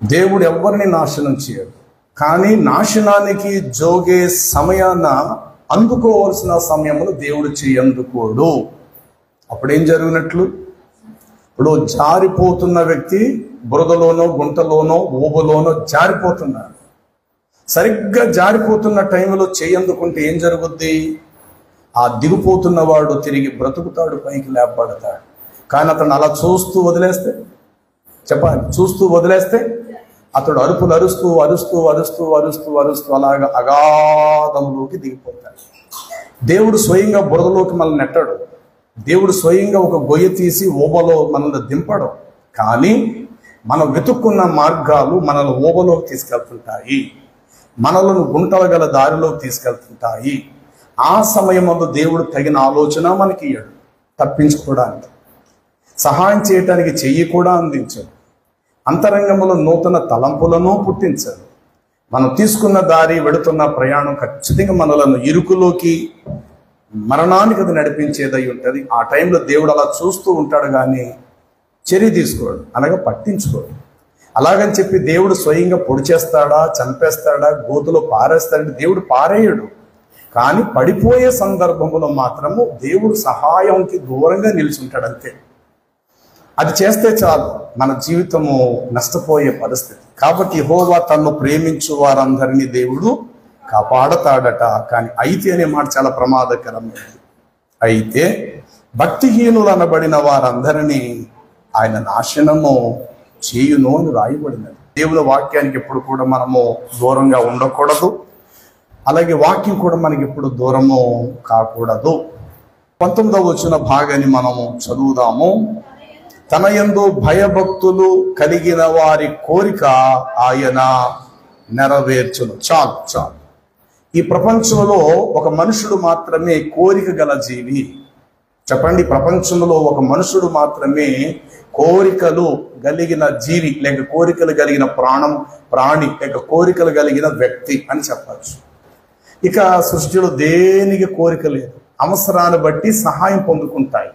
దేవుడు ఎవరిని నాశనం చేయడు, కానీ నాశనానికి జోగే సమయాన అందుకోవాల్సిన సమయంలో దేవుడు చేయందుకోడు. అప్పుడేం జరిగినట్లు? ఇప్పుడు జారిపోతున్న వ్యక్తి బురదలోనో గుంటలోనో ఊబలోనో జారిపోతున్నాడు. సరిగ్గా జారిపోతున్న టైంలో చేయందుకుంటే ఏం జరుగుద్ది? ఆ దిగిపోతున్న వాడు తిరిగి బ్రతుకుతాడు, పైకి లేపబడతాడు. కానీ అతను అలా చూస్తూ వదిలేస్తే, చెప్పాలి, చూస్తూ వదిలేస్తే అతడు అరుపులు అరుస్తూ అరుస్తూ అరుస్తూ అరుస్తూ అరుస్తూ అలాగా అగాధంలోకి దిగిపోతాడు. దేవుడు స్వయంగా బురదలోకి మనల్ని నెట్టడు. దేవుడు స్వయంగా ఒక గొయ్య తీసి ఊబలో మనల్ని దింపడు. కానీ మనం వెతుక్కున్న మార్గాలు మనల్ని ఊబలోకి తీసుకెళ్తుంటాయి, మనలను గుంటల గల దారిలోకి తీసుకెళ్తుంటాయి. ఆ సమయంలో దేవుడు తగిన ఆలోచన మనకి ఇయ్యడు, తప్పించుకోవడానికి, సహాయం చేయటానికి చెయ్యి కూడా అందించడు, అంతరంగంలో నూతన తలంపులను పుట్టించడు. మనం తీసుకున్న దారి, వెడుతున్న ప్రయాణం ఖచ్చితంగా మనలను ఇరుకులోకి, మరణానికి అది నడిపించేదై ఉంటుంది. ఆ టైంలో దేవుడు అలా చూస్తూ ఉంటాడు, కానీ చర్య తీసుకోడు, అనగా పట్టించుకోడు. అలాగని చెప్పి దేవుడు స్వయంగా పొడి చేస్తాడా, చంపేస్తాడా, గోతులో పారేస్తాడంటే దేవుడు పారేయడు. కానీ పడిపోయే సందర్భంలో మాత్రము దేవుడు సహాయంకి దూరంగా నిలిచుంటాడు, అంతే. అది చేస్తే చాలు, మన జీవితము నష్టపోయే పరిస్థితి. కాబట్టి యెహోవా తనను ప్రేమించు వారందరినీ దేవుడు కాపాడతాడట. కానీ అయితే అనే మాట చాలా ప్రమాదకరమైనది. అయితే భక్తిహీనులు అనబడిన వారందరినీ ఆయన నాశనము చేయును అని రాయబడినది. దేవుని వాక్యానికి ఎప్పుడు కూడా మనము దూరంగా ఉండకూడదు, అలాగే వాక్యం కూడా మనకి ఎప్పుడు దూరము కాకూడదు. 19వ వచన భాగాన్ని మనము చదువుదాము. తన యందు భయభక్తులు కలిగిన వారి కోరిక ఆయన నెరవేర్చును. చాలు చాలు. ఈ ప్రపంచంలో ఒక మనుషుడు మాత్రమే కోరిక గల జీవి. చెప్పండి, ప్రపంచంలో ఒక మనుషుడు మాత్రమే కోరికలు కలిగిన జీవి, లేక కోరికలు కలిగిన ప్రాణి, లేక కోరికలు కలిగిన వ్యక్తి అని చెప్పచ్చు. ఇక సృష్టిలో దేనికి కోరిక లేదు. అవసరాన్ని బట్టి సహాయం పొందుకుంటాయి.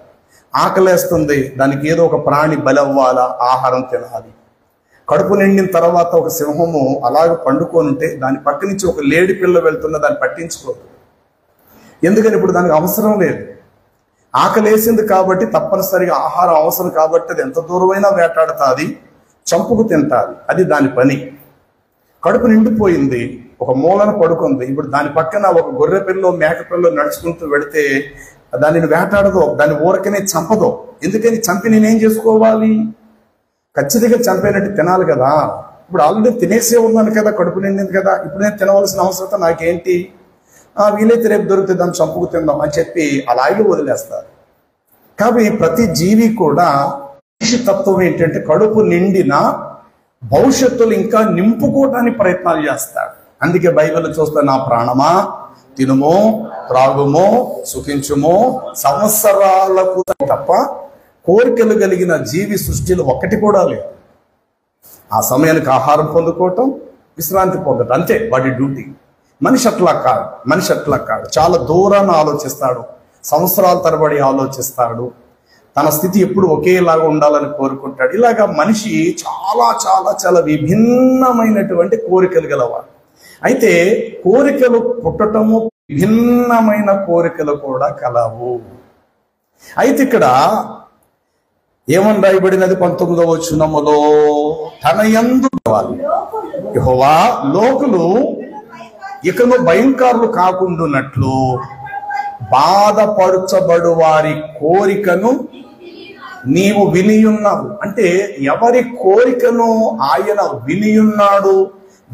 ఆకలేస్తుంది, దానికి ఏదో ఒక ప్రాణి బలవ్వాలా, ఆహారం తినాలి. కడుపు నిండిన తర్వాత ఒక సింహము అలాగే పండుకొని ఉంటే దాని పక్క నుంచి ఒక లేడి పిల్ల వెళ్తున్నా దాన్ని పట్టించుకోదు. ఎందుకని? ఇప్పుడు దానికి అవసరం లేదు. ఆకలేసింది కాబట్టి, తప్పనిసరిగా ఆహారం అవసరం కాబట్టి అది ఎంత దూరమైనా వేటాడుతుంది, చంపుకు తింటాది, అది దాని పని. కడుపు నిండిపోయింది, ఒక మూలన పడుకుంది. ఇప్పుడు దాని పక్కన ఒక గొర్రె పిల్ల, మేక పిల్ల నడుచుకుంటూ వెళితే దానిని వేటాడదో, దాని ఊరకనే చంపదో. ఎందుకని? చంపి నేనేం చేసుకోవాలి? ఖచ్చితంగా చంపేనట్టు తినాలి కదా. ఇప్పుడు ఆల్రెడీ తినేసే ఉన్నాను కదా, కడుపు నిండింది కదా, ఇప్పుడు నేను తినవలసిన అవసరం నాకేంటి? వీలైతే రేపు దొరికితే దాన్ని చంపుకు తిందాం అని చెప్పి అలాగే వదిలేస్తారు. కాబట్టి ప్రతి జీవి కూడా మనిషి తత్వం ఏంటంటే కడుపు నిండిన భవిష్యత్తులు ఇంకా నింపుకోవడానికి ప్రయత్నాలు చేస్తాడు. అందుకే బైబిల్ చూస్తే, నా ప్రాణమా తినుమో త్రాగుమో సుఖించుమో సంవత్సరాలకు తప్ప కోరికలు కలిగిన జీవి సృష్టిలో ఒక్కటి కూడా లేదు. ఆ సమయానికి ఆహారం పొందుకోవటం, విశ్రాంతి పొందటం, అంతే వాడి డ్యూటీ. మనిషి అట్లా కాడు. చాలా దూరాన్ని ఆలోచిస్తాడు, సంవత్సరాల తరబడి ఆలోచిస్తాడు, తన స్థితి ఎప్పుడు ఒకేలాగా ఉండాలని కోరుకుంటాడు. ఇలాగా మనిషి చాలా చాలా చాలా విభిన్నమైనటువంటి కోరికలు గలవాడు. అయితే కోరికలు పుట్టటము, విభిన్నమైన కోరికలు కూడా కలవు. అయితే ఇక్కడ ఏమని రాయబడినది? 19వ వచనములో, తన యందు యెహోవా లోకులు ఇకను భయంకరులు కాకుండానట్లు బాధపరచబడు వారి కోరికను నీవు వినియున్నావు. అంటే ఎవరి కోరికను ఆయన వినియున్నాడు,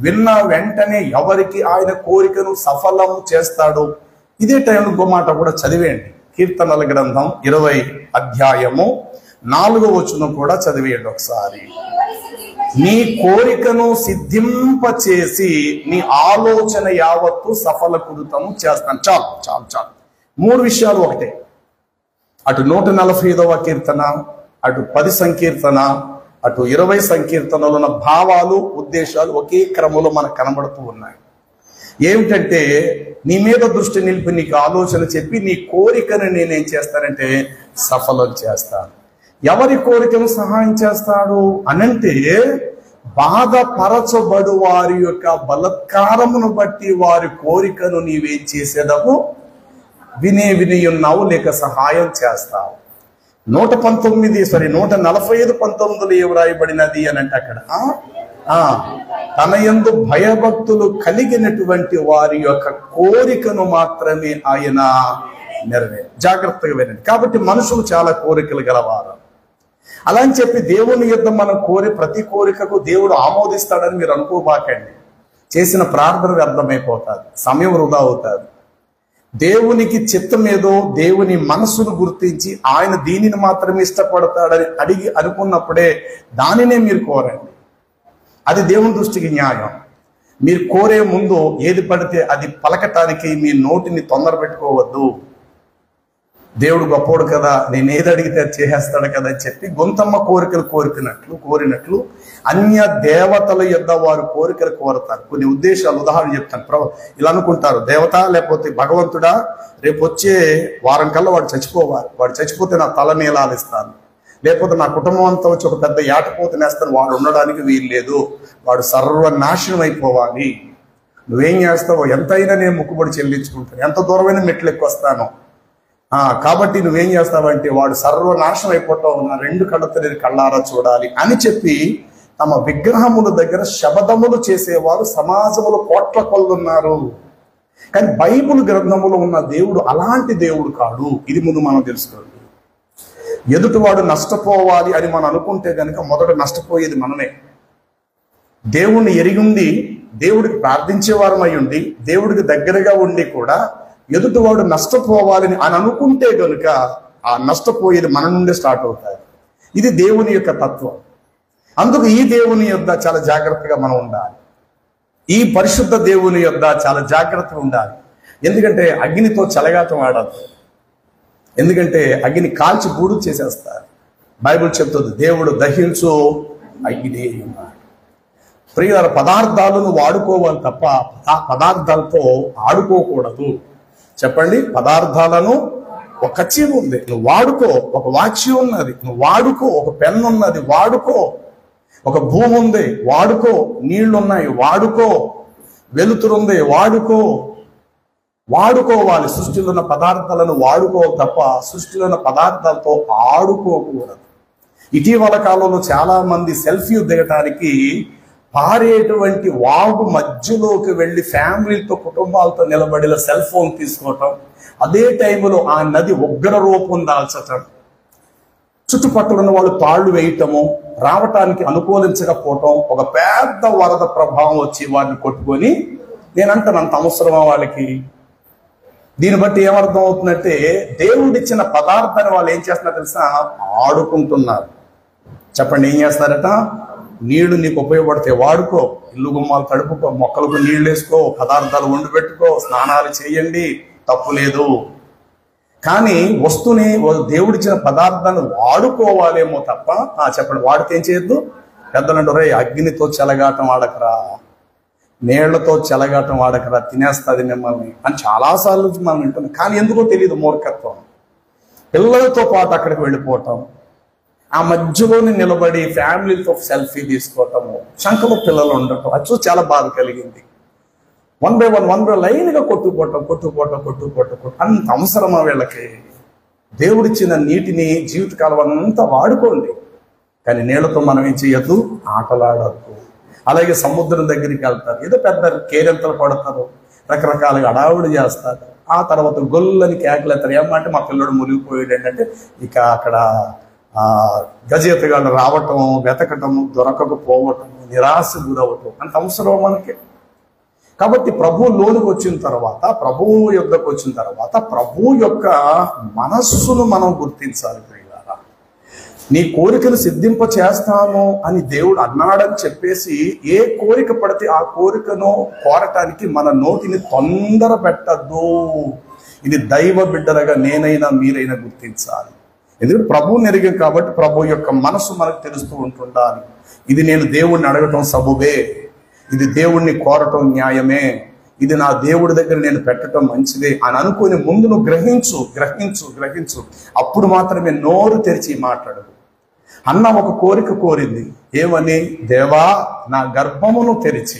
విన్న వెంటనే ఎవరికి ఆయన కోరికను సఫలం చేస్తాడు. ఇదే టైంలో ఇంకో మాట కూడా చదివేయండి. కీర్తనల గ్రంథం 20వ అధ్యాయము 4వ వచనం కూడా చదివేయండి ఒకసారి. నీ కోరికను సిద్ధింపచేసి నీ ఆలోచన యావత్తు సఫలకృతము చేస్తాను. చాలు చాలు చాలు. 3 విషయాలు ఒకటే. అటు 145వ కీర్తన, అటు 10 సంకీర్తన, అటు 20 సంకీర్తనలో ఉన్న భావాలు, ఉద్దేశాలు ఒకే క్రమంలో మనకు కనబడుతూ ఉన్నాయి. ఏమిటంటే, నీ మీద దృష్టి నిలిపి నీకు ఆలోచన చెప్పి నీ కోరికను నేనేం చేస్తానంటే సఫలం చేస్తాను. ఎవరి కోరికను సహాయం చేస్తాడు అనంటే బాధపరచబడు వారి యొక్క బలత్కారమును బట్టి వారి కోరికను నీవేం చేసేదవు? వినియున్నావు లేక సహాయం చేస్తావు. 145:19 ఏం రాయబడినది అని అంటే అక్కడ తన యందు భయభక్తులు కలిగినటువంటి వారి యొక్క కోరికను మాత్రమే ఆయన నెరవేరు. జాగ్రత్తగా వినండి. కాబట్టి మనుషులు చాలా కోరికలు గలవారు. అలా అని చెప్పి దేవుని యొద్ద మనం కోరే ప్రతి కోరికకు దేవుడు ఆమోదిస్తాడని మీరు అనుకోబాకండి. చేసిన ప్రార్థన వ్యర్థమైపోతుంది, సమయం వృధా అవుతుంది. దేవునికి చిత్తం ఏదో, దేవుని మనస్సును గుర్తించి ఆయన దీనిని మాత్రమే ఇష్టపడతాడని అడిగి అనుకున్నప్పుడే దానినే మీరు కోరండి. అది దేవుని దృష్టికి న్యాయం. మీరు కోరే ముందు ఏది పడితే అది పలకటానికి మీ నోటిని తొందర పెట్టుకోవద్దు. దేవుడు గొప్పోడు కదా, నేను ఏది అడిగితే అది చేసేస్తాడు కదా అని చెప్పి గొంతమ్మ కోరికలు కోరినట్లు అన్య దేవతల యొద్ద వారు కోరికలు కోరతారు. కొన్ని ఉద్దేశాలు ఉదాహరణ చెప్తాను. ఇలా అనుకుంటారు, దేవత లేకపోతే భగవంతుడా రేపు వచ్చే వారం కల్లా వాడు చచ్చిపోవాలి, వాడు చచ్చిపోతే నా తల నీలాలిస్తాను, లేకపోతే నా కుటుంబం అంతా వచ్చి ఒక పెద్ద ఏటపోతనేస్తాను, వాడు ఉండడానికి వీలు లేదు, వాడు సర్వనాశనం అయిపోవాలి. నువ్వేం చేస్తావో? ఎంతైనా నేను మొక్కుబడి చెల్లించుకుంటాను, ఎంత దూరమైన మెట్లు ఎక్కువ వస్తాను, కాబట్టి నువ్వేం చేస్తావంటే వాడు సర్వనాశనం అయిపోతావు, నా 2 కళ్ళతో నేను కళ్ళారా చూడాలి అని చెప్పి తమ విగ్రహముల దగ్గర శబదములు చేసేవారు సమాజంలో కోట్ల కొలున్నారు. కానీ బైబిల్ గ్రంథములో ఉన్న దేవుడు అలాంటి దేవుడు కాదు. ఇది ముందు మనం తెలుసుకోవాలి. ఎదుటివాడు నష్టపోవాలి అని మనం అనుకుంటే కనుక మొదట నష్టపోయేది మనమే. దేవుణ్ణి ఎరిగుండి దేవుడికి ప్రార్థించేవారమై ఉండి దేవుడికి దగ్గరగా ఉండి కూడా ఎదుటివాడు నష్టపోవాలని అని అనుకుంటే కనుక ఆ నష్టపోయేది మన నుండే స్టార్ట్ అవుతాయి. ఇది దేవుని యొక్క తత్వం. అందుకు ఈ దేవుని యొద్ద చాలా జాగ్రత్తగా మనం ఉండాలి. ఈ పరిశుద్ధ దేవుని యొద్ద చాలా జాగ్రత్తగా ఉండాలి. ఎందుకంటే అగ్నితో చెలగాటం ఆడద్దు. ఎందుకంటే అగ్ని కాల్చి బూడు చేసేస్తారు. బైబిల్ చెప్తుంది దేవుడు దహించు అగ్ని ఉన్నాడు. ప్రియుల పదార్థాలను వాడుకోవాలి తప్ప పదార్థాలతో ఆడుకోకూడదు. చెప్పండి, పదార్థాలను ఒక కచ్చీరు ఉంది, నువ్వు వాడుకో. ఒక వాచి ఉన్నది, నువ్వు వాడుకో. ఒక పెన్ ఉన్నది, వాడుకో. ఒక భూమి ఉంది, వాడుకో. నీళ్లున్నాయి, వాడుకో. వెలుతురుంది, వాడుకోవాలి. సృష్టిలో ఉన్న పదార్థాలను వాడుకో తప్ప సృష్టిలో ఉన్న పదార్థాలతో ఆడుకోకూడదు. ఇటీవల కాలంలో చాలా మంది సెల్ఫీ దిగటానికి పారేటువంటి వాగు మధ్యలోకి వెళ్ళి ఫ్యామిలీతో కుటుంబాలతో నిలబడిన సెల్ ఫోన్ తీసుకోవటం, అదే టైంలో ఆ నది ఉగ్ర రూపం దాల్చటం, చుట్టుపక్కల ఉన్న వాళ్ళు తాళ్లు వేయటము, రావటానికి అనుకూలించకపోవటం, ఒక పెద్ద వరద ప్రభావం వచ్చి వారిని కొట్టుకొని నేనంటాను అంత అవసరమా వాళ్ళకి? దీన్ని బట్టి ఏమర్థం అవుతుందంటే దేవుడిచ్చిన పదార్థాన్ని వాళ్ళు ఏం చేస్తున్నారు తెలుసా? ఆడుకుంటున్నారు. చెప్పండి, ఏం చేస్తున్నారట? నీళ్లు నీకు ఉపయోగపడితే వాడుకో, ఇల్లు గుమ్మాలు తడుపుకో, మొక్కలకు నీళ్లు వేసుకో, పదార్థాలు వండి పెట్టుకో, స్నానాలు చేయండి, తప్పు లేదు. కానీ వస్తువుని దేవుడిచ్చిన పదార్థాన్ని వాడుకోవాలేమో తప్ప చెప్పండి వాడితే ఏం చేయొద్దు. పెద్దలంటారు, రే అగ్నితో చెలగాటం ఆడకరా, నీళ్లతో చెలగాటం ఆడకరా, తినేస్తుంది మిమ్మల్ని అని చాలాసార్లు మనం వింటున్నాం. కానీ ఎందుకో తెలియదు మూర్ఖత్వం. పిల్లలతో పాటు అక్కడికి వెళ్ళిపోవటం, ఆ మధ్యలోనే నిలబడి ఫ్యామిలీతో సెల్ఫీ తీసుకోవటము, శంకలో పిల్లలు ఉండటం, అది చూసి చాలా బాధ కలిగింది. 1 by 1 లైన్గా కొట్టుకోవటం అంత అవసరమా వీళ్ళకి? దేవుడిచ్చిన నీటిని జీవితకాలం అంతా వాడుకోండి, కానీ నీళ్లతో మనం ఏం చేయొద్దు, ఆటలాడద్దు. అలాగే సముద్రం దగ్గరికి వెళ్తారు, ఏదో పెద్ద కేరింతలు పడతారు, రకరకాలుగా అడావుడు చేస్తారు, ఆ తర్వాత గొల్లని కేకలేస్తారు. ఏమంటే మా పిల్లడు మునిగిపోయాడు ఏంటంటే ఇక అక్కడ గజేతగాళ్ళు రావటం, వెతకటం, దొరకకపోవటం, నిరాశ గురవటం అంత అవసరం మనకి. కాబట్టి ప్రభువు లోనికి వచ్చిన తర్వాత, ప్రభువు యొద్దకు వచ్చిన తర్వాత ప్రభు యొక్క మనస్సును మనం గుర్తించాలి. ప్రియులారా, నీ కోరికను సిద్ధింప చేస్తాను అని దేవుడు అన్నాడని చెప్పేసి ఏ కోరిక పడితే ఆ కోరికను కోరటానికి మన నోటిని తొందర పెట్టద్దు. ఇది దైవ బిడ్డలుగా నేనైనా మీరైనా గుర్తించాలి. ఎందుకంటే ప్రభువుని ఎరిగాం కాబట్టి ప్రభు యొక్క మనసు మనకు తెలుస్తూ ఉంటుండాలి. ఇది నేను దేవుణ్ణి అడగటం సబబే, ఇది దేవుణ్ణి కోరటం న్యాయమే, ఇది నా దేవుడి దగ్గర నేను పెట్టడం మంచిదే అని అనుకుని ముందు నువ్వు గ్రహించు. అప్పుడు మాత్రమే నోరు తెరిచి మాట్లాడు. అన్న ఒక కోరిక కోరింది. ఏమని? దేవా, నా గర్భమును తెరిచి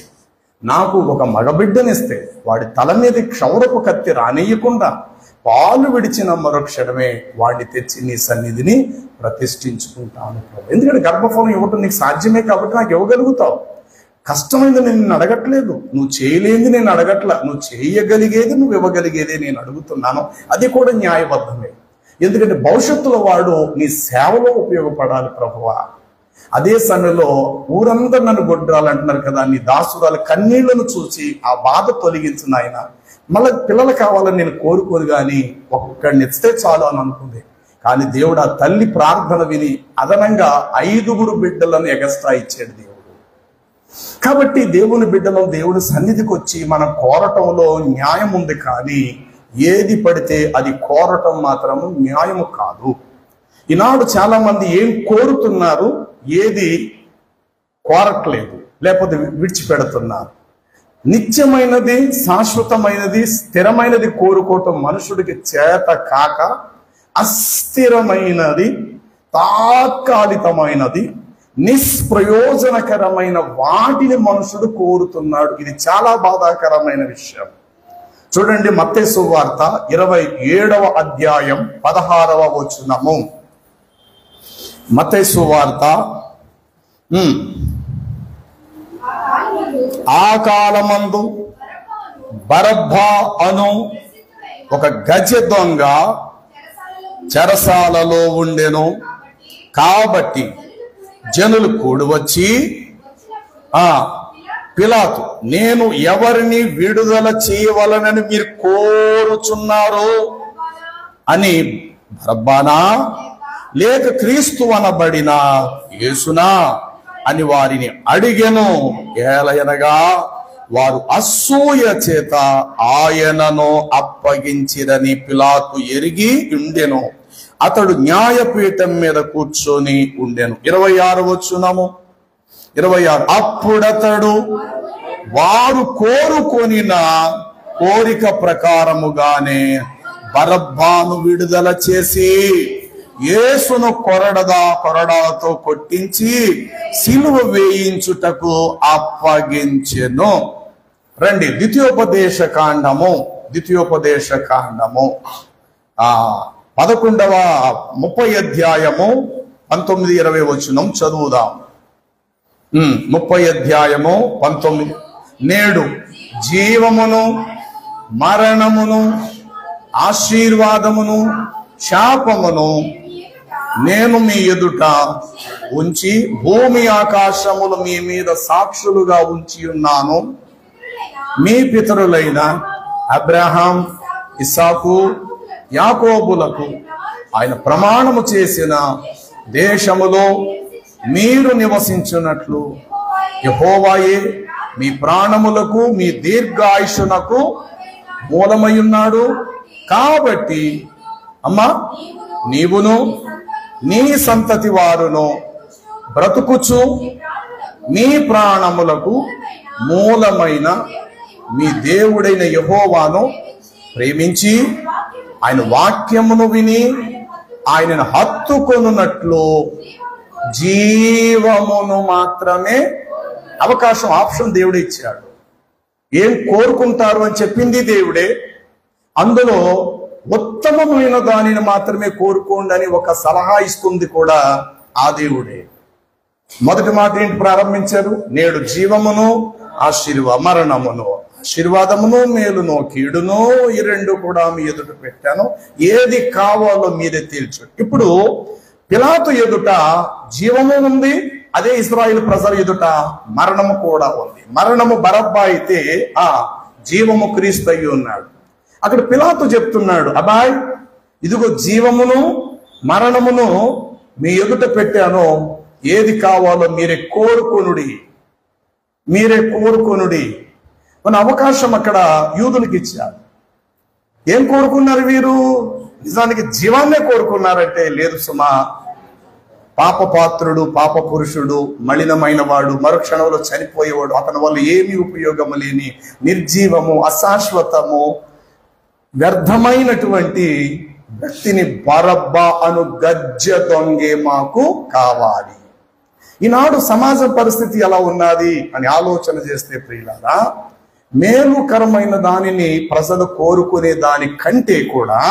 నాకు ఒక మగబిడ్డనిస్తే వాడి తల మీద క్షౌరపు కత్తి రానియకుండా పాలు విడిచిన మరుక్షణమే వాడిని తెచ్చి నీ సన్నిధిని ప్రతిష్ఠించుకుంటాను. ఎందుకంటే గర్భఫలం ఇవ్వటం నీకు సాధ్యమే కాబట్టి నాకు ఇవ్వగలుగుతావు. కష్టమైంది నేను అడగట్లేదు, నువ్వు చేయలేంది నేను అడగట్లా, నువ్వు చేయగలిగేది నువ్వు ఇవ్వగలిగేదే నేను అడుగుతున్నాను. అది కూడా న్యాయబద్ధమే. ఎందుకంటే భవిష్యత్తులో వాడు నీ సేవలో ఉపయోగపడాలి ప్రభువా. అదే సమయంలో ఊరందరూ నన్ను గొడ్రాలంటున్నారు కదా, నీ దాసురాల కన్నీళ్లను చూసి ఆ బాధ తొలగించిన ఆయన. మళ్ళీ పిల్లలు కావాలని నేను కోరుకోదు, కానీ ఒక్కడిని ఇస్తే చాలు అని అనుకుంది. కానీ దేవుడు ఆ తల్లి ప్రార్థన విని అదనంగా 5 బిడ్డలను ఎగస్ట్రా ఇచ్చాడు దేవుడు. కాబట్టి దేవుని బిడ్డలు దేవుడి సన్నిధికి వచ్చి మనం కోరటంలో న్యాయం ఉంది, కానీ ఏది పడితే అది కోరటం మాత్రము న్యాయము కాదు. ఈనాడు చాలా మంది ఏం కోరుతున్నారు, ఏది కోరట్లేదు, లేకపోతే విడిచిపెడుతున్నారు. నిత్యమైనది, శాశ్వతమైనది, స్థిరమైనది కోరుకోవటం మనుషుడికి చేత కాక అస్థిరమైనది, తాత్కాలికమైనది, నిష్ప్రయోజనకరమైన వాటిని మనుషుడు కోరుతున్నాడు. ఇది చాలా బాధాకరమైన విషయం. చూడండి, మత్తయి సువార్త 27వ అధ్యాయం 16వ వచనము. మత్తయి సువార్త ఆ కాలమందు బరబ్బా అను ఒక గజ దొంగ చెరసాలలో ఉండెను. కాబట్టి జనులు కూడి వచ్చి పిలాతు, నేను ఎవరిని విడుదల చేయవలనని మీరు కోరుచున్నారు అని, బరబ్బానా లేక క్రీస్తు అనబడిన యేసునా అని వారిని అడిగెను. ఏలయనగా వారు అసూయ చేత ఆయనను అప్పగించిరని పిలాతు ఎరిగి ఉండెను. అతడు న్యాయపీఠం మీద కూర్చొని ఉండెను. 26వ వచనము. 26. అప్పుడతడు వారు కోరుకొనిన కోరిక ప్రకారముగానే బరబ్బాను విడుదల చేసి యేసును కొరడాతో కొట్టించి సిలువ వేయించుటకు అప్పగించెను. రండి, ద్వితీయోపదేశ కాండము 30వ అధ్యాయము 19-20 వచనం చదువుదాం. 30 అధ్యాయము 19. నేడు జీవమును మరణమును ఆశీర్వాదమును శాపమును నేను మీ ఎదుట ఉంచి భూమి ఆకాశములు మీ మీద సాక్షులుగా ఉంచి ఉన్నాను. మీ పితరులైన అబ్రహాం, ఇస్సాకు, యాకోబులకు ఆయన ప్రమాణము చేసిన దేశములో మీరు నివసించున్నట్లు యెహోవాయే మీ ప్రాణములకు మీ దీర్ఘాయుషునకు మూలమై ఉన్నాడు. కాబట్టి అమ్మా, నీవును నీ సంతతి వారును బ్రతుకుచు మీ ప్రాణములకు మూలమైన మీ దేవుడైన యెహోవాను ప్రేమించి ఆయన వాక్యమును విని ఆయనను హత్తుకొనున్నట్లు జీవమును మాత్రమే ఆప్షన్ దేవుడే ఇచ్చాడు. ఏం కోరుకుంటారు అని చెప్పింది దేవుడే. అందులో ఉత్తమమైన దానిని మాత్రమే కోరుకోండి అని ఒక సలహా ఇస్తుంది కూడా ఆ దేవుడే. మొదటి మాట ఏంటి ప్రారంభించారు? నేడు జీవమును మరణమును, ఆశీర్వాదమును మేలును కీడును ఈ రెండు కూడా మీ ఎదుట పెట్టాను. ఏది కావాలో మీరే తేల్చు. ఇప్పుడు పిలాతు ఎదుట జీవము ఉంది, అదే ఇశ్రాయేలు ప్రజల ఎదుట మరణము కూడా ఉంది. మరణము బరబ్బా అయితే జీవము క్రీస్తు అయి ఉన్నాడు. అక్కడ పిలాతు చెప్తున్నాడు, అబ్బాయ్ ఇదిగో జీవమును మరణమును మీ ఎదుట పెట్టాను, ఏది కావాలో మీరే కోరుకొనుడి. మన అవకాశం అక్కడ యూదులకు ఇచ్చారు. ఏం కోరుకున్నారు వీరు? నిజానికి జీవాన్నే కోరుకున్నారంటే లేదు సుమా. పాపపాత్రుడు, పాప పురుషుడు, మలినమైన వాడు, మరుక్షణంలో చనిపోయేవాడు, అతని వల్ల ఏమీ ఉపయోగము లేని నిర్జీవము, అశాశ్వతము, వ్యర్థమైనటువంటి వ్యక్తిని బరబ్బా అను గజ్జె దొంగే మాకు కావాలి. ఈనాడు సమాజ పరిస్థితి ఎలా ఉన్నది అని ఆలోచన చేస్తే ప్రియులారా, మేలుకరమైన దానిని ప్రజలు కోరుకునే దాని కంటే కూడా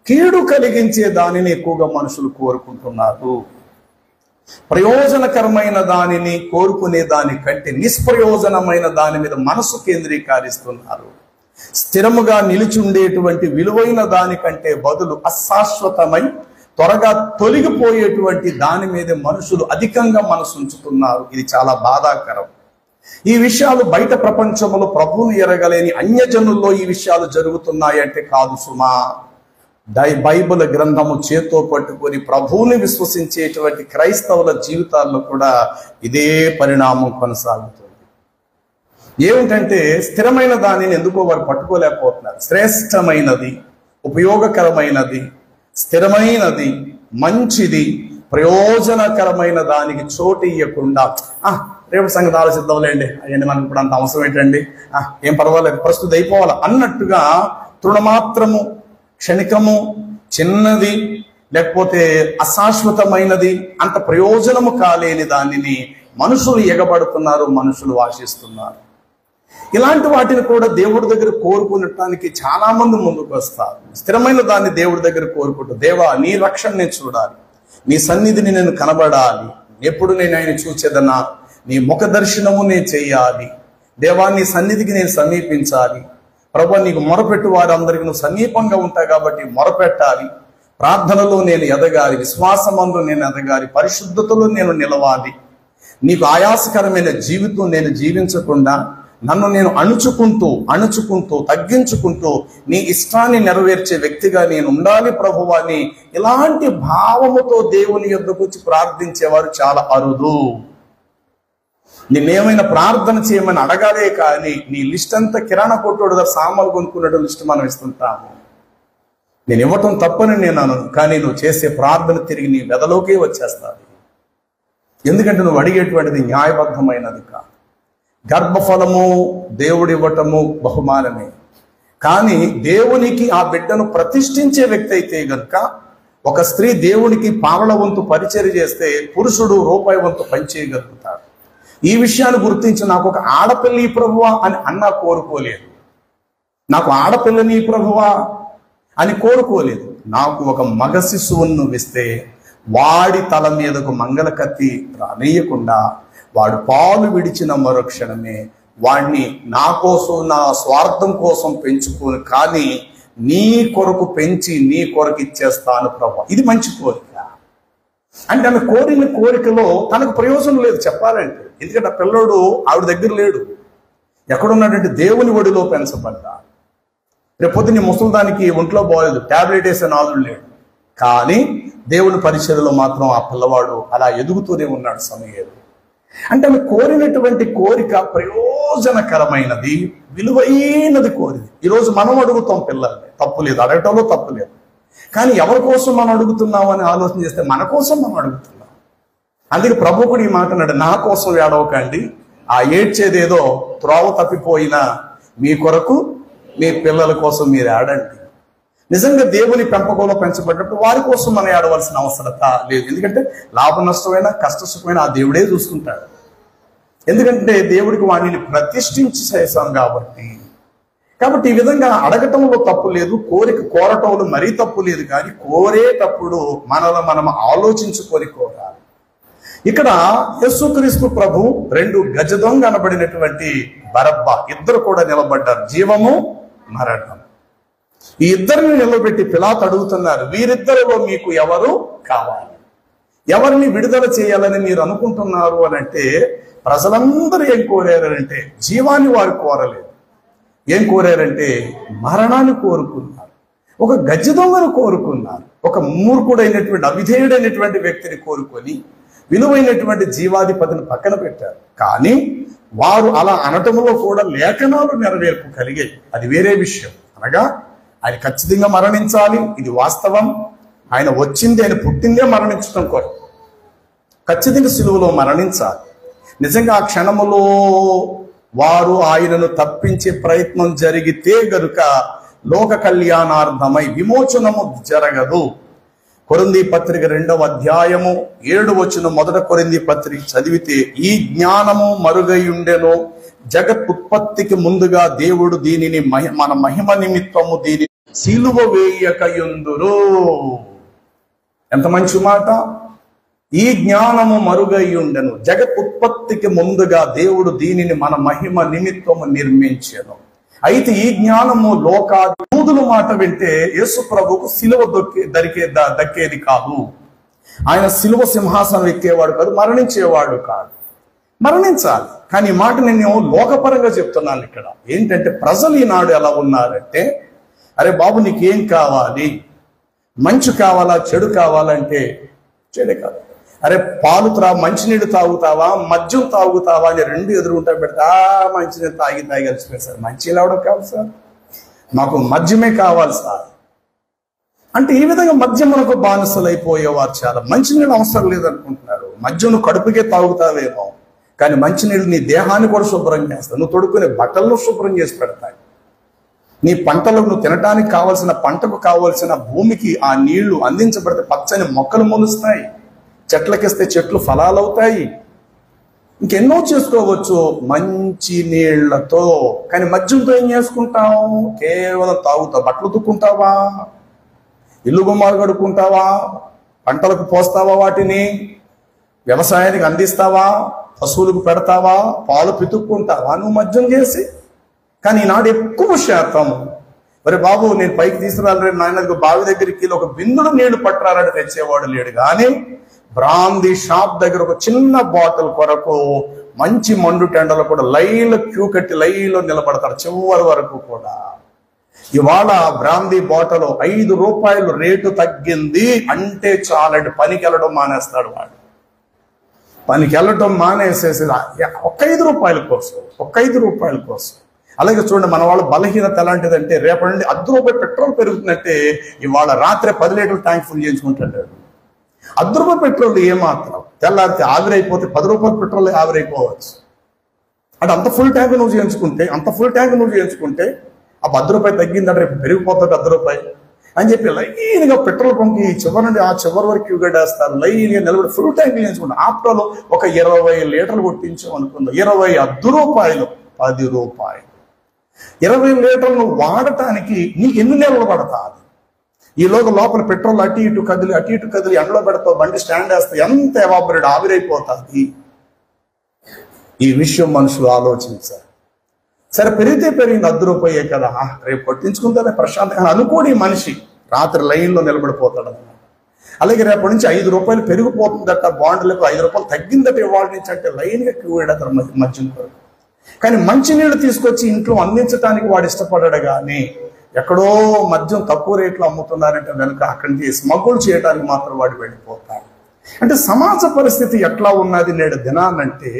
కీడు కలిగించే దానిని ఎక్కువగా మనుషులు కోరుకుంటున్నారు. ప్రయోజనకరమైన దానిని కోరుకునే దానికంటే నిష్ప్రయోజనమైన దాని మీద మనసు కేంద్రీకరిస్తున్నారు. స్థిరముగా నిలిచి ఉండేటువంటి విలువైన దానికంటే బదులు అశాశ్వతమై త్వరగా తొలగిపోయేటువంటి దాని మీద మనుషులు అధికంగా మనసు ఉంచుతున్నారు. ఇది చాలా బాధాకరం. ఈ విషయాలు బయట ప్రపంచంలో ప్రభువును ఎరగలేని అన్యజనుల్లో ఈ విషయాలు జరుగుతున్నాయంటే కాదు సుమా. బైబిల్ గ్రంథము చేత్తో పట్టుకొని ప్రభువుని విశ్వసించేటువంటి క్రైస్తవుల జీవితాల్లో కూడా ఇదే పరిణామం కొనసాగుతుంది. ఏమిటంటే స్థిరమైన దానిని ఎందుకో వారు పట్టుకోలేకపోతున్నారు. శ్రేష్టమైనది, ఉపయోగకరమైనది, స్థిరమైనది, మంచిది, ప్రయోజనకరమైన దానికి చోటు ఇవ్వకుండా రేపు సంగతి ఆలోచిద్దాంలేండి, అయ్యండి మనకి ఇప్పుడు అంత అవసరం ఏంటండి, ఏం పర్వాలేదు, ప్రస్తుతం అయిపోవాలి అన్నట్టుగా తృణమాత్రము, క్షణికము, చిన్నది, లేకపోతే అశాశ్వతమైనది, అంత ప్రయోజనము కాలేని దానిని మనుషులు ఎగబడుతున్నారు, మనుషులు ఆశిస్తున్నారు. ఇలాంటి వాటిని కూడా దేవుడి దగ్గర కోరుకునటానికి చాలా మంది ముందుకు వస్తారు. స్థిరమైన దాన్ని దేవుడి దగ్గర కోరుకుంటారు. దేవా, నీ రక్షణ నేను చూడాలి, నీ సన్నిధిని నేను కనబడాలి, ఎప్పుడు నేను ఆయన చూచేదన్నా, నీ ముఖ దర్శనము నేను చెయ్యాలి, దేవా నీ సన్నిధికి నేను సమీపించాలి, ప్రభు నీకు మొరపెట్టు వారందరికీ నువ్వు సమీపంగా ఉంటావు కాబట్టి మొరపెట్టాలి, ప్రార్థనలో నేను ఎదగాలి, విశ్వాసమందు నేను ఎదగాలి, పరిశుద్ధతలో నేను నిలవాలి, నీకు ఆయాసకరమైన జీవితం నేను జీవించకుండా నన్ను నేను అణుచుకుంటూ తగ్గించుకుంటూ నీ ఇష్టాన్ని నెరవేర్చే వ్యక్తిగా నేను ఉండాలి ప్రభువాని, ఇలాంటి భావముతో దేవుని యొద్దకు వచ్చి ప్రార్థించేవారు చాలా అరుదు. నిన్నేమైనా ప్రార్థన చేయమని అడగాలే కానీ నీ లిస్ట్ అంతా కిరాణా కొట్టుడు దగ్గర సామాన్లు కొనుక్కున్నట్టు లిస్ట్ మనం ఇస్తుంటాము. నేను ఇవ్వటం తప్పని నేను అనను, కానీ నువ్వు చేసే ప్రార్థన తిరిగి నీ వెదలోకే వచ్చేస్తాది. ఎందుకంటే నువ్వు అడిగేటువంటిది న్యాయబద్ధమైనది కాదు. గర్భఫలము దేవుడు ఇవ్వటము బహుమానమే, కానీ దేవునికి ఆ బిడ్డను ప్రతిష్ఠించే వ్యక్తి అయితే గనుక, ఒక స్త్రీ దేవునికి పావళ వంతు పరిచర్య చేస్తే పురుషుడు రూపాయి వంతు పనిచేయగలుగుతాడు. ఈ విషయాన్ని గుర్తించి నాకు ఒక ఆడపిల్ల ఈ ప్రభువా అని అన్నా కోరుకోలేదు, నాకు ఆడపిల్లని ప్రభువా అని కోరుకోలేదు. నాకు ఒక మగ శిశువును నువ్విస్తే వాడి తల మీదకు మంగళ కత్తి రానేయకుండా వాడు పాలు విడిచిన మరుక్షణమే వాడిని నా కోసం, నా స్వార్థం కోసం పెంచుకోను, కానీ నీ కొరకు పెంచి నీ కొరకు ఇచ్చేస్తాను ప్రభు. ఇది మంచి కోరిక. అంటే ఆమె కోరిన కోరికలో తనకు ప్రయోజనం లేదు చెప్పాలంటే. ఎందుకంటే ఆ పిల్లోడు ఆవిడ దగ్గర లేడు, ఎక్కడున్నాడంటే దేవుని ఒడిలో పెంచబడ్డా. రేపు పొద్దున్న ముసలిదానికి ఒంట్లో బాగలేదు, ట్యాబ్లెట్ వేసే నాదుడు లేడు, కానీ దేవుని పరిచర్యలో మాత్రం ఆ పిల్లవాడు అలా ఎదుగుతూనే ఉన్నాడు సమయంలో. అంటే ఆమె కోరినటువంటి కోరిక ప్రయోజనకరమైనది, విలువైనది కోరింది. ఈరోజు మనం అడుగుతాం పిల్లల్ని, తప్పు లేదు, అడగటంలో తప్పు లేదు, కానీ ఎవరి కోసం మనం అడుగుతున్నాం అని ఆలోచన చేస్తే మన కోసం మనం అడుగుతున్నాం. అందుకే ప్రభు కూడా ఈ మాట అన్నాడు, నా కోసం ఏడవకండి, ఆ ఏడ్చేదేదో త్రోవ తప్పిపోయినా మీ కొరకు మీ పిల్లల కోసం మీరు ఏడండి. నిజంగా దేవుని పెంపకంలో పెంచబడ్డప్పుడు వారి కోసం మనం ఏడవలసిన అవసరత లేదు. ఎందుకంటే లాభ నష్టమైనా కష్ట సుఖమైనా ఆ దేవుడే చూసుకుంటాడు. ఎందుకంటే దేవుడికి వాడిని ప్రతిష్ఠించి చేశాం కాబట్టి ఈ విధంగా అడగటంలో తప్పు లేదు, కోరటంలో మరీ తప్పు లేదు, కానీ కోరేటప్పుడు మనలో మనం ఆలోచించుకొని కోరాలి. ఇక్కడ యేసుక్రీస్తు ప్రభు 2 గజదొంగ అనబడినటువంటి బరబ్బా ఇద్దరు కూడా నిలబడ్డారు, జీవము మరణం. ఈ ఇద్దరిని నిలబెట్టి పిలాతు అడుగుతున్నారు, వీరిద్దరిలో మీకు ఎవరు కావాలి, ఎవరిని విడుదల చేయాలని మీరు అనుకుంటున్నారు అని అంటే, ప్రజలందరూ ఏం కోరారంటే జీవాన్ని వారు కోరలేదు, ఏం కోరారంటే మరణాన్ని కోరుకున్నారు, ఒక గజ్జి దొంగను కోరుకున్నారు, ఒక మూర్ఖుడైనటువంటి అవిధేయుడైనటువంటి వ్యక్తిని కోరుకొని విలువైనటువంటి జీవాధిపతిని పక్కన పెట్టారు. కానీ వారు అలా అనటంలో కూడా లేఖనాలు నెరవేర్పు కలిగాయి, అది వేరే విషయం. అనగా ఆయన ఖచ్చితంగా మరణించాలి, ఇది వాస్తవం. ఆయన వచ్చింది, ఆయన పుట్టిందే మరణించడం కొరకు, ఖచ్చితంగా సిలువలో మరణించాలి. నిజంగా ఆ క్షణములో వారు ఆయనను తప్పించే ప్రయత్నం జరిగితే గనుక లోక కళ్యాణార్థమై విమోచనము జరగదు. కొరింథీ పత్రిక 2వ అధ్యాయము 7 వచనం, మొదట కొరింథీ పత్రిక చదివితే, ఈ జ్ఞానము మరుగయుండెను, జగత్ ఉత్పత్తికి ముందుగా దేవుడు దీనిని మన మహిమ నిమిత్తము దీని సిలువ వేయకయుందురు. ఎంత మంచి మాట! ఈ జ్ఞానము మరుగయుండెను, జగత్ ఉత్పత్తికి ముందుగా దేవుడు దీనిని మన మహిమ నిమిత్తము నిర్మించెను. అయితే ఈ జ్ఞానము యూదుల మాట వింటే యేసు ప్రభువుకు సిలువ దక్కేది కాదు. ఆయన సిలువ సింహాసనం ఎక్కేవాడు కాదు, మరణించేవాడు కాదు. మరణించాలి, కానీ ఈ మాట నేను లోకపరంగా చెప్తున్నాను. ఇక్కడ ఏంటంటే ప్రజలు ఈనాడు ఎలా ఉన్నారంటే, అరే బాబు నీకేం కావాలి, మంచు కావాలా చెడు కావాలంటే చెడే కాదు. అరే పాలు మంచినీళ్ళు తాగుతావా మద్యం తాగుతావా అని రెండు ఎదురుంటా పెడతా, మంచినీళ్ళు తాగి కలిసిపోయి సార్, మంచినీళ్ళు ఎవడో కావాలి సార్, మాకు మద్యమే కావాలి సార్ అంటే ఈ విధంగా మద్యమునకు బానిసలు అయిపోయేవారు చాలా. మంచినీళ్ళు అవసరం లేదనుకుంటున్నారు. మద్యం కడుపుకే తాగుతావేమో, కానీ మంచినీళ్ళు నీ దేహాన్ని కూడా శుభ్రం చేస్తాయి, నువ్వు తొడుక్కునే బట్టలను శుభ్రం చేసి పెడతాయి. నీ పంటలకు నువ్వు తినడానికి కావలసిన పంటకు కావలసిన భూమికి ఆ నీళ్లు అందించబడితే పచ్చని మొక్కలు మొలుస్తాయి, చెట్లకిస్తే చెట్లు ఫలాలు అవుతాయి, ఇంకెన్నో చేసుకోవచ్చు మంచి నీళ్లతో. కానీ మద్యంతో ఏం చేసుకుంటావు? కేవలం తాగుతావు. బట్టలు తుక్కుంటావా, ఇల్లు గుమ్మాలు కడుక్కుంటావా, పంటలకు పోస్తావా, వాటిని వ్యవసాయానికి అందిస్తావా, పశువులకు పెడతావా, పాలు పితుక్కుంటావా నువ్వు మద్యం చేసి? కానీ ఈనాడు ఎక్కువ శాతం, మరి బాబు నేను పైకి తీసుకురాలి నాయన బావి దగ్గరికి ఒక బిందుడు నీళ్లు పట్టరాలని తెచ్చేవాడు లేడు. కానీ బ్రాందీ షాప్ దగ్గర ఒక చిన్న బాటిల్ కొరకు మంచి మండు టెండలో కూడా లైన్లో క్యూ కట్టి లైన్లో నిలబడతారు చివరి వరకు కూడా. ఇవాళ బ్రాందీ బాటిల్ 5 రూపాయలు రేటు తగ్గింది అంటే చాలండి, పనికి వెళ్ళడం మానేస్తాడు వాడు. పనికి వెళ్ళటం మానేసేసి ఒక్క 5 రూపాయల కోసం, ఒక్క 5 రూపాయల కోసం. అలాగే చూడండి, మన వాళ్ళ బలహీనత ఎలాంటిదంటే, రేపటి నుండి 10 రూపాయలు పెట్రోల్ పెరుగుతుందంటే ఇవాళ రాత్రే 10 లీటర్లు ట్యాంక్ ఫుల్ చేయించుకుంటాడు. 10 రూపాయల పెట్రోల్ ఏమాత్రం తెల్లారితే ఆవిరైపోతే 10 రూపాయల పెట్రోల్ ఆవిరైపోవచ్చు. అంటే అంత ఫుల్ ట్యాంక్ నువ్వు చేయించుకుంటే ఆ 10 రూపాయలు తగ్గిందంటే రేపు పెరిగిపోతుంది 10 రూపాయలు అని చెప్పి లైన్గా పెట్రోల్ పంప్కి చివరి నుండి ఆ చివరి వరకు క్యూగడేస్తారు. లైన్గా నిలబడి ఫుల్ ట్యాంక్ చేయించుకుంటాం. ఆఫ్టర్లో ఒక 20 లీటర్లు కొట్టించాం అనుకుందాం, 20 రూపాయలు 10 రూపాయలు. 20 లీటర్లు వాడటానికి నీకు ఎన్ని నెలలు పడతాది? ఈలోగా లోపల పెట్రోల్ అటు ఇటు కదిలి ఎండలో పెడతావు, బండి స్టాండ్ వేస్తావు, ఎంత ఎవాపరేట్ ఆవిరైపోతుంది. ఈ విషయం మనుషులు ఆలోచించారు. సరే పెరిగితే పెరిగింది, 10 రూపాయే కదా, రేపు కొట్టించుకుంటే ప్రశాంతంగా అనుకోని మనిషి రాత్రి లైన్లో నిలబడిపోతాడు అన్నమాట. అలాగే రేపటి నుంచి 5 రూపాయలు పెరిగిపోతుందట, బాండ్లకు 5 రూపాయలు తగ్గిందట ఇవాళ నుంచి అంటే లైన్గా క్యూ వేడతారు మద్యం కొరకు. కానీ మంచినీళ్ళు తీసుకొచ్చి ఇంట్లో అందించడానికి వాడు ఇష్టపడ్డాడు. కానీ ఎక్కడో మద్యం తక్కువ రేట్లో అమ్ముతున్నారంటే వెనుక అక్కడి నుంచి స్మగుల్ చేయడానికి మాత్రం వాడు వెళ్ళిపోతాడు. అంటే సమాజ పరిస్థితి ఎట్లా ఉన్నది నేడు దినానంటే,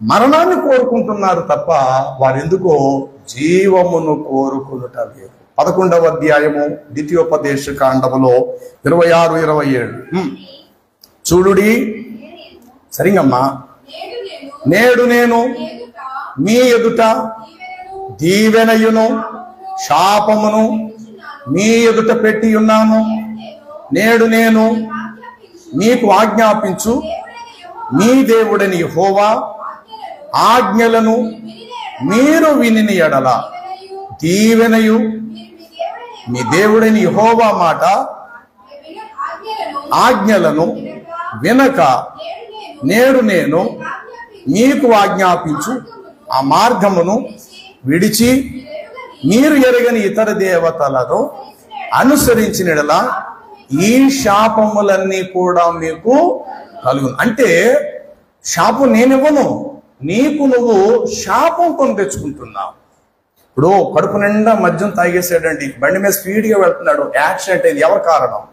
మరణాన్ని కోరుకుంటున్నారు తప్ప వారెందుకో జీవమును కోరుకునుట లేదు. 11వ అధ్యాయము ద్వితీయోపదేశ కాండములో 26-27 చూడుడి. సరిగమ్మా, నేడు నేను మీ ఎదుట దీవెనయును శాపమును మీ ఎదుట పెట్టి ఉన్నాను. నేడు నేను మీకు ఆజ్ఞాపించు మీ దేవుడని యెహోవా ఆజ్ఞలను మీరు వినిన ఎడల దీవెనయు మీ దేవుడని యెహోవా మాట ఆజ్ఞలను వినక నేడు నేను మీకు ఆజ్ఞాపించు ఆ మార్గమును విడిచి మీరు ఎరగని ఇతర దేవతలను అనుసరించిన ఈ శాపములన్నీ కూడా మీకు కలుగు. అంటే శాపం నేనివ్వను, నీకు నువ్వు శాపం కొని తెచ్చుకుంటున్నావు. ఇప్పుడు కడుపు నిండా మద్యం తాగేసాడండి, బండి మీద స్పీడ్గా వెళ్తున్నాడు, యాక్సిడెంట్ అయింది. ఎవరి కారణం?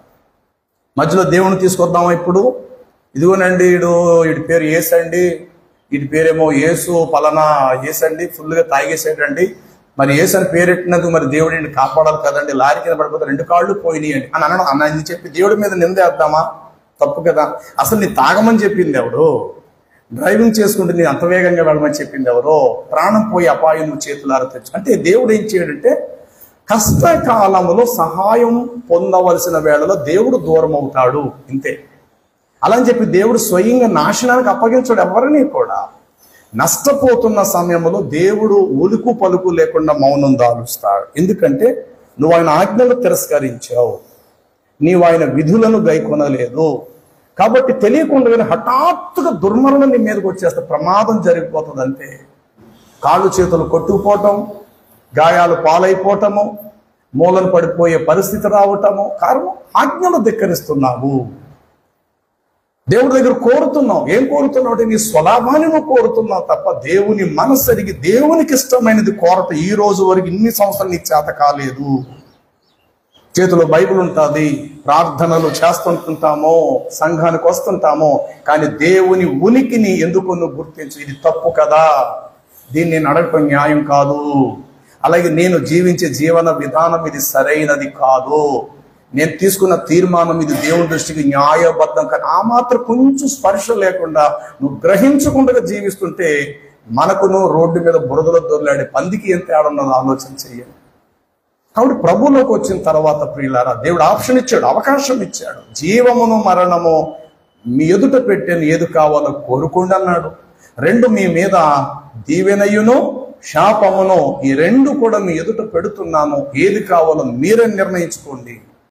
మధ్యలో దేవుని తీసుకొద్దామా? ఇప్పుడు ఇదిగోనండి వీడి పేరు ఏసండి, వీటి పేరేమో యేసు పలానా ఏసండి, ఫుల్గా తాగేసాడండి, మరి యేసు అని పేరెట్టినందుకు మరి దేవుడిని కాపాడాలి కదండి, లారీ కింద పడిపోతే 2 కాళ్ళు పోయినాయండి అని అనడం అన్నది చెప్పి దేవుడి మీద నిందేద్దామా? తప్పు కదా. అసలు నీ తాగమని చెప్పింది ఎవడు? డ్రైవింగ్ చేసుకుంటే నీ అంత వేగంగా వెళ్ళమని చెప్పింది ఎవరో? ప్రాణం పోయి అపాయం నువ్వు చేతులారా తెచ్చు. అంటే దేవుడు ఏం చేయడంటే కష్టకాలములో సహాయం పొందవలసిన వేళలో దేవుడు దూరం అవుతాడు, ఇంతే. అలా అని చెప్పి దేవుడు స్వయంగా నాశనానికి అప్పగించాడు ఎవరిని కూడా. నష్టపోతున్న సమయంలో దేవుడు ఉలుకు పలుకు లేకుండా మౌనం దాలుస్తాడు. ఎందుకంటే నువ్వు ఆయన ఆజ్ఞలు తిరస్కరించావు, నీవు ఆయన విధులను గైకొనలేదు. కాబట్టి తెలియకుండా హఠాత్తుగా దుర్మరణం నీ మీదకి వచ్చేస్తే ప్రమాదం జరిగిపోతుంది. అంతే. కాళ్ళు చేతులు కొట్టుకుపోవటం, గాయాలు పాలైపోవటము, మూలను పడిపోయే పరిస్థితి రావటము. కారణం ఆజ్ఞలు ధిక్కరిస్తున్నావు. దేవుడి దగ్గర కోరుతున్నావు. ఏం కోరుతున్నావు అంటే నీ స్వలాభాన్ని నువ్వు కోరుతున్నావు తప్ప దేవుని మనసు అడిగి దేవునికి ఇష్టమైనది కోరట ఈ రోజు వరకు ఇన్ని సంవత్సరాలు నీకు చేత కాలేదు. చేతిలో బైబిల్ ఉంటుంది, ప్రార్థనలు చేస్తుంటుంటామో, సంఘానికి వస్తుంటామో, కానీ దేవుని ఉనికిని ఎందుకు నువ్వు గుర్తించు. ఇది తప్పు కదా, దీన్ని నేను అడగటం న్యాయం కాదు, అలాగే నేను జీవించే జీవన విధానం ఇది సరైనది కాదు, నేను తీసుకున్న తీర్మానం ఇది దేవుని దృష్టికి న్యాయబద్ధం కానీ ఆ మాత్రం కొంచెం స్పర్శ లేకుండా నువ్వు గ్రహించకుండా జీవిస్తుంటే మనకును రోడ్డు మీద బురదలో దొర్లాడే పందికి ఎంత ఆడున్నదో ఆలోచన చెయ్యండి. కాబట్టి ప్రభువులోకి వచ్చిన తర్వాత ప్రియులారా దేవుడు ఆప్షన్ ఇచ్చాడు, అవకాశం ఇచ్చాడు. జీవమును మరణము మీ ఎదుట పెట్టాను, ఏది కావాలో కోరుకోండి అన్నాడు. రెండు మీ మీద దీవెనయును శాపమును ఈ రెండు కూడా మీ ఎదుట పెడుతున్నాను, ఏది కావాలో మీరే నిర్ణయించుకోండి.